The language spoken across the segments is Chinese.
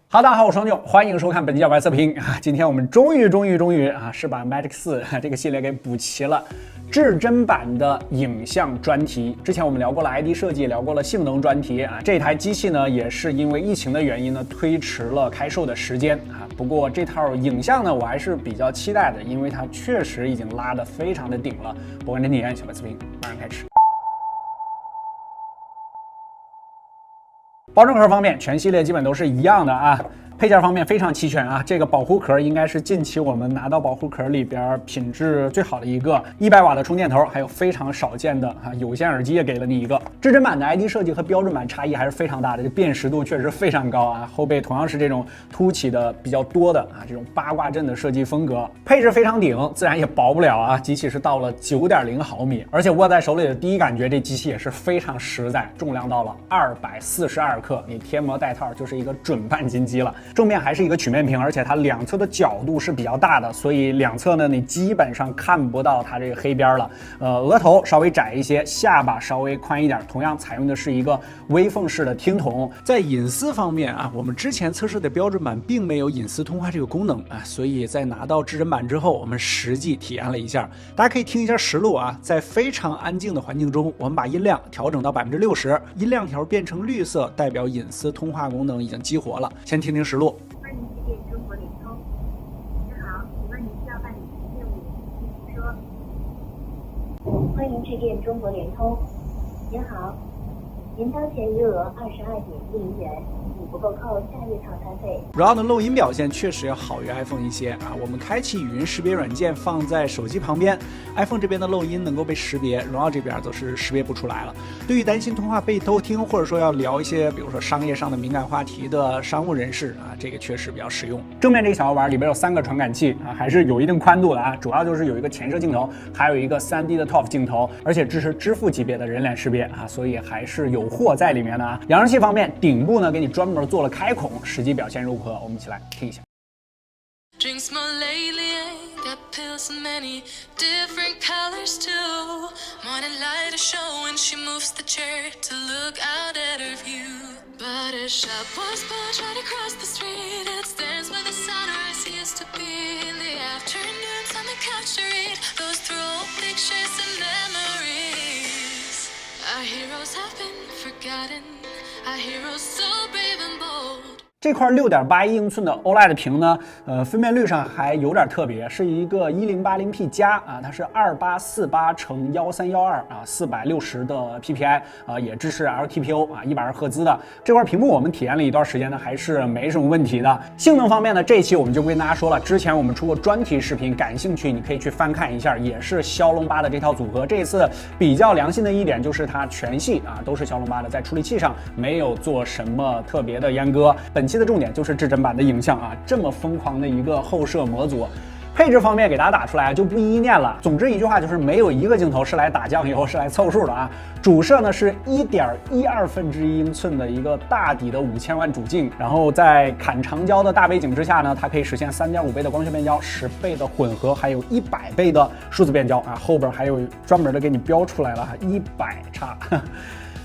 哈喽，大家好，我是双牛，欢迎收看本期小白测评啊！今天我们终于是把 Magic 4这个系列给补齐了。至臻版的影像专题，之前我们聊过了 ID 设计，聊过了性能专题啊。这台机器呢，也是因为疫情的原因呢，推迟了开售的时间啊。不过这套影像呢，我还是比较期待的，因为它确实已经拉得非常的顶了。不完整体验，小白测评马上开始。保证壳方面，全系列基本都是一样的啊。配件方面非常齐全啊，这个保护壳应该是近期我们拿到保护壳里边品质最好的一个，100瓦的充电头，还有非常少见的有线耳机也给了你一个。至臻版的 ID 设计和标准版差异还是非常大的，这辨识度确实非常高啊。后背同样是这种凸起的比较多的这种八卦阵的设计风格，配置非常顶，自然也薄不了啊。机器是到了9.0毫米，而且握在手里的第一感觉，这机器也是非常实在，重量到了242克，你贴膜带套就是一个准半斤机了。正面还是一个曲面屏，而且它两侧的角度是比较大的，所以两侧呢你基本上看不到它这个黑边了。额头稍微窄一些，下巴稍微宽一点，同样采用的是一个微缝式的听筒。在隐私方面啊，我们之前测试的标准版并没有隐私通话这个功能啊，所以在拿到至臻版之后，我们实际体验了一下，大家可以听一下实录啊。在非常安静的环境中，我们把音量调整到60%，音量条变成绿色，代表隐私通话功能已经激活了。先听听实录。欢迎致电中国联通。您好，请问您需要办理什么业务？请说。欢迎致电中国联通。您好，您当前余额22.10元，已不够扣下月套餐费。荣耀的漏音表现确实要好于 iPhone 一些啊。我们开启语音识别软件放在手机旁边 ，iPhone 这边的漏音能够被识别，荣耀这边则是识别不出来了。对于担心通话被偷听，或者说要聊一些比如说商业上的敏感话题的商务人士啊，这个确实比较实用。正面这个小玩意儿里边有3个传感器啊，还是有一定宽度的啊。主要就是有一个前摄镜头，还有一个3D 的 TOF 镜头，而且支持支付级别的人脸识别啊，所以还是有货在里面的啊。扬声器方面，顶部呢给你专门做了开孔，实际表现如何？我们一起来听一下。Drinks more lately, ain't got pills in many different colors too. Morning light is showing, she moves the chair to look out at her view. But a shop was built right across the street. It stands where the sunrise used to be. In the afternoons on the couch to read those through old pictures and memories. Our heroes have been forgotten. Our heroes so brave and bold.这块6.81英寸的 OLED 屏呢，分辨率上还有点特别，是一个1080p 加啊，它是2348×1312啊，460的 PPI 啊，也支持 LTPO 啊，120赫兹的这块屏幕，我们体验了一段时间呢，还是没什么问题的。性能方面呢，这一期我们就不跟大家说了，之前我们出过专题视频，感兴趣你可以去翻看一下，也是骁龙8的这套组合。这一次比较良心的一点就是它全系啊都是骁龙8的，在处理器上没有做什么特别的阉割。本期的重点就是至臻版的影像啊，这么疯狂的一个后摄模组。配置方面给大家打出来就不一一念了，总之一句话就是没有一个镜头是来打酱油，是来凑数的啊。主摄呢是1.12英寸的一个大底的5000万主镜，然后在砍长焦的大背景之下呢，它可以实现3.5倍的光学变焦，10倍的混合，还有100倍的数字变焦啊。后边还有专门的给你标出来了，100叉。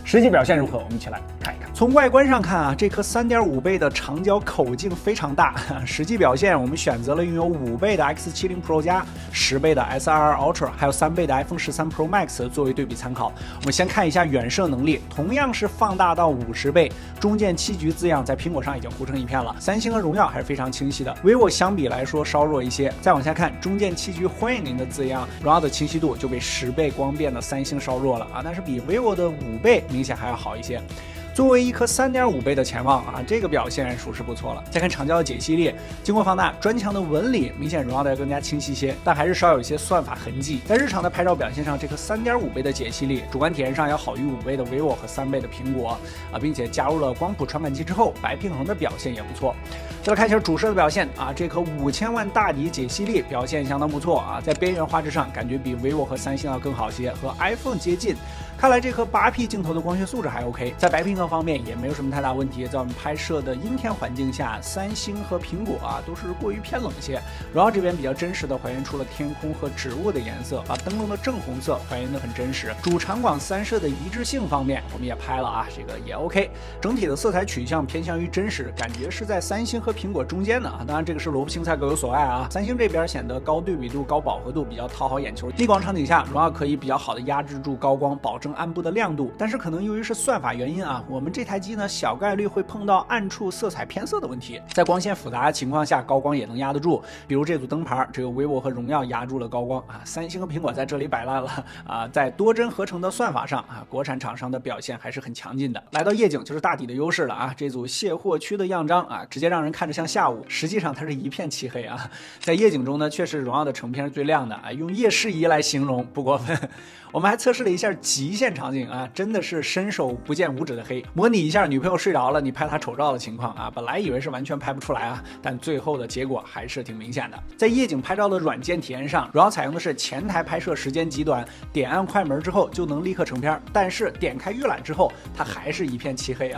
实际表现如何？我们一起来看一看。从外观上看啊，这颗3.5倍的长焦口径非常大。实际表现，我们选择了拥有5倍的 X70 Pro 加、10倍的 S22 Ultra， 还有3倍的 iPhone 13 Pro Max 作为对比参考。我们先看一下远摄能力，同样是放大到50倍，中键7局字样在苹果上已经糊成一片了。三星和荣耀还是非常清晰的，vivo 相比来说稍弱一些。再往下看，中键7局欢迎您的字样，荣耀的清晰度就被10倍光变的三星稍弱了啊，但是比 vivo 的5倍明显还要好一些。作为一颗3.5倍的潜望啊，这个表现属实不错了。再看长焦的解析力，经过放大，砖墙的纹理明显荣耀的要更加清晰些，但还是稍有一些算法痕迹。在日常的拍照表现上，这颗3.5倍的解析力，主观体验上要好于5倍的 vivo 和3倍的苹果啊，并且加入了光谱传感器之后，白平衡的表现也不错。再来看一下主摄的表现啊，这颗5000万大底解析力表现相当不错啊，在边缘画质上感觉比 vivo 和三星要更好些，和 iPhone 接近。看来这颗8P 镜头的光学素质还 OK， 在白平衡方面也没有什么太大问题。在我们拍摄的阴天环境下，三星和苹果都是过于偏冷些。荣耀这边比较真实的还原出了天空和植物的颜色，把灯笼的正红色还原的很真实。主长广三摄的一致性方面，我们也拍了这个也 OK。整体的色彩取向偏向于真实，感觉是在三星和苹果中间的当然这个是萝卜青菜各有所爱三星这边显得高对比度、高饱和度比较讨好眼球，逆光场景下，荣耀可以比较好的压制住高光，保证暗部的亮度。但是可能由于是算法原因我们这台机呢小概率会碰到暗处色彩偏色的问题。在光线复杂的情况下，高光也能压得住。比如这组灯牌，只有 vivo 和荣耀压住了高光三星和苹果在这里摆烂了在多帧合成的算法上国产厂商的表现还是很强劲的。来到夜景就是大底的优势了这组卸货区的样张直接让人看着像下午，实际上它是一片漆黑在夜景中呢，确实荣耀的成片是最亮的用夜视仪来形容不过分。我们还测试了一下极限场景真的是伸手不见五指的黑，模拟一下女朋友睡着了，你拍她丑照的情况本来以为是完全拍不出来但最后的结果还是挺明显的。在夜景拍照的软件体验上，荣耀采用的是前台拍摄时间极短，点按快门之后就能立刻成片，但是点开预览之后，它还是一片漆黑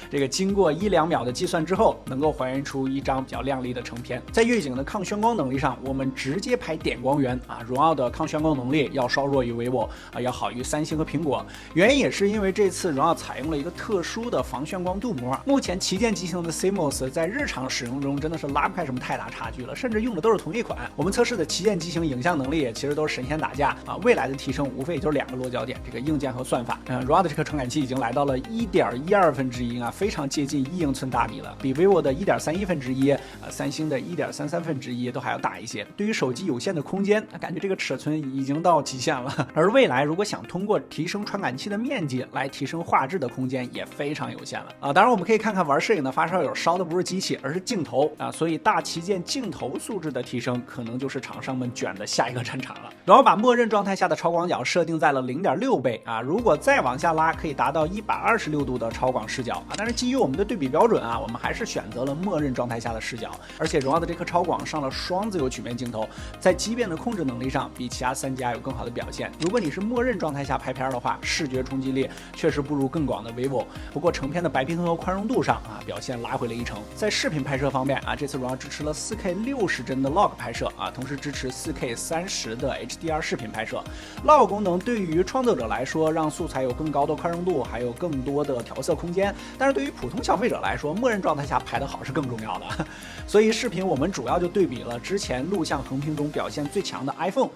这个经过1-2秒的计算之后，能够还原出一张比较亮丽的成片。在夜景的抗眩光能力上，我们直接拍点光源荣耀的抗眩光能力要稍弱于 vivo要好于三星和苹果。原因也是因为这次荣耀采用了一个特殊的防眩光镀膜。目前旗舰机型的 CMOS 在日常使用中真的是拉不开什么太大差距了，甚至用的都是同一款。我们测试的旗舰机型影像能力也其实都是神仙打架未来的提升无非就是2个落脚点，这个硬件和算法。荣耀的这颗传感器已经来到了1.12非常接近1英寸大笔了，比 vivo 的1.31三星的1.33都还要大一些。对于手机有限的空间，感觉这个尺寸已经到极限了。而未来如果想通过提升传感器的面积来提升画质的空间也非常有限了当然我们可以看看玩摄影的发烧友烧的不是机器而是镜头所以大旗舰镜头素质的提升可能就是厂商们卷的下一个战场了。然后把默认状态下的超广角设定在了0.6倍如果再往下拉可以达到126度的超广视角但是基于我们的对比标准我们还是选择了默认状态下的视角。而且荣耀的这颗超广上了双自由曲面镜头，在畸变的控制能力上比其他3家有更好的表现。如果你是默认状态下拍片的话，视觉冲击力确实不如更广的 vivo， 不过成片的白平衡和宽容度上表现拉回了1成。在视频拍摄方面这次荣耀支持了 4K 60帧的 log 拍摄同时支持 4K 30的 HDR 视频拍摄。log 功能对于创作者来说，让素材有更高的宽容度，还有更多的调色空间，但是对于普通消费者来说，默认状态下拍得好是更重要的。所以视频我们主要就对比了之前录像横屏中表现最强的 iPhone。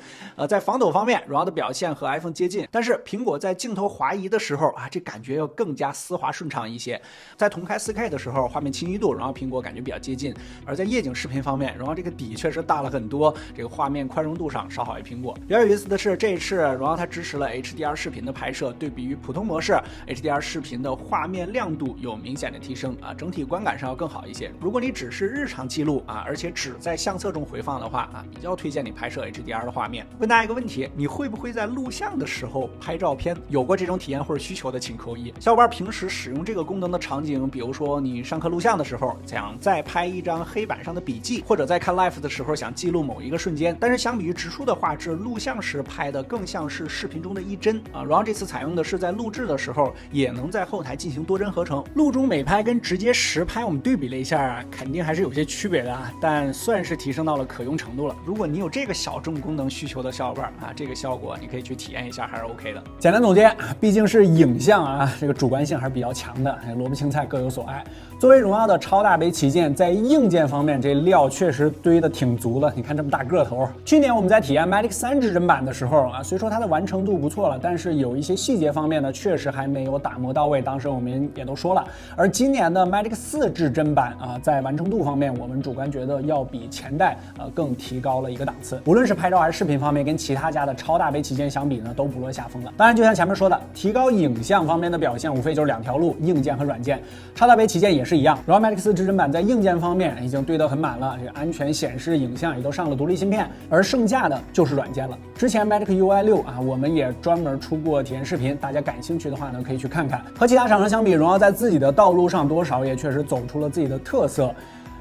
在防抖方面，荣耀的表现和 iPhone 接近，但是苹果在镜头滑移的时候这感觉要更加丝滑顺畅一些。在同开 4K 的时候，画面清晰度荣耀苹果感觉比较接近，而在夜景视频方面，荣耀这个底确实大了很多，这个画面宽容度上稍好于苹果。比较有意思的是，这一次荣耀它支持了 HDR 视频的拍摄，对比于普通模式 HDR 视频的画面亮度有明显的提升整体观感上要更好一些。如果你只是日常记录而且只在相册中回放的话比较推荐你拍摄 HDR 的画面。问大家一个问题，你会不会在录像的时候拍照片？有过这种体验或者需求的请扣1。小伙伴平时使用这个功能的场景，比如说你上课录像的时候想再拍一张黑板上的笔记，或者在看 live 的时候想记录某一个瞬间，但是相比于直出的画质，录像时拍的更像是视频中的一帧荣耀这次采用的是在录制的时候也能在后台进行多帧合成。录中美拍跟直接实拍我们对比了一下肯定还是有些区别的但算是提升到了可用程度了。如果你有这个小众功能需求的小伙伴这个效果你可以去体验一下，还是 OK 的。简单总结，毕竟是影像这个主观性还是比较强的，萝卜青菜各有所爱。作为荣耀的超大杯旗舰，在硬件方面这料确实堆得挺足了，你看这么大个头。去年我们在体验 Magic 3至臻版的时候虽说它的完成度不错了，但是有一些细节方面呢确实还没有打磨到位，当时我们也都说了。而今年的 Magic 4至臻版在完成度方面我们主观觉得要比前代更提高了一个档次，无论是拍照还是视频方面跟其他家的超大杯旗舰相比呢都不落下风了。当然就像前面说的，提高影像方面的表现无非就是2条路，硬件和软件。超大杯旗舰也是一样，荣耀 Magic 4至臻版在硬件方面已经堆得很满了，这个安全显示影像也都上了独立芯片，而剩下的就是软件了。之前 Magic UI 6我们也专门出过体验视频，大家感兴趣的话呢可以去看看。和其他厂商相比，荣耀在自己的道路上多少也确实走出了自己的特色。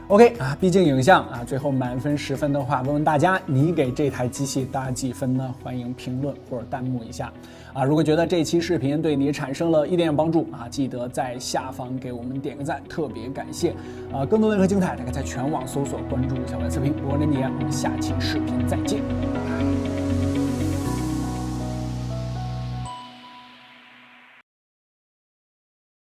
OK 啊，毕竟影像啊，最后满分10分的话，问问大家，你给这台机器打几分呢？欢迎评论或者弹幕一下啊！如果觉得这期视频对你产生了一点帮助啊，记得在下方给我们点个赞，特别感谢啊！更多任何精彩，大家在全网搜索关注小白测评，我是你，我们下期视频再见。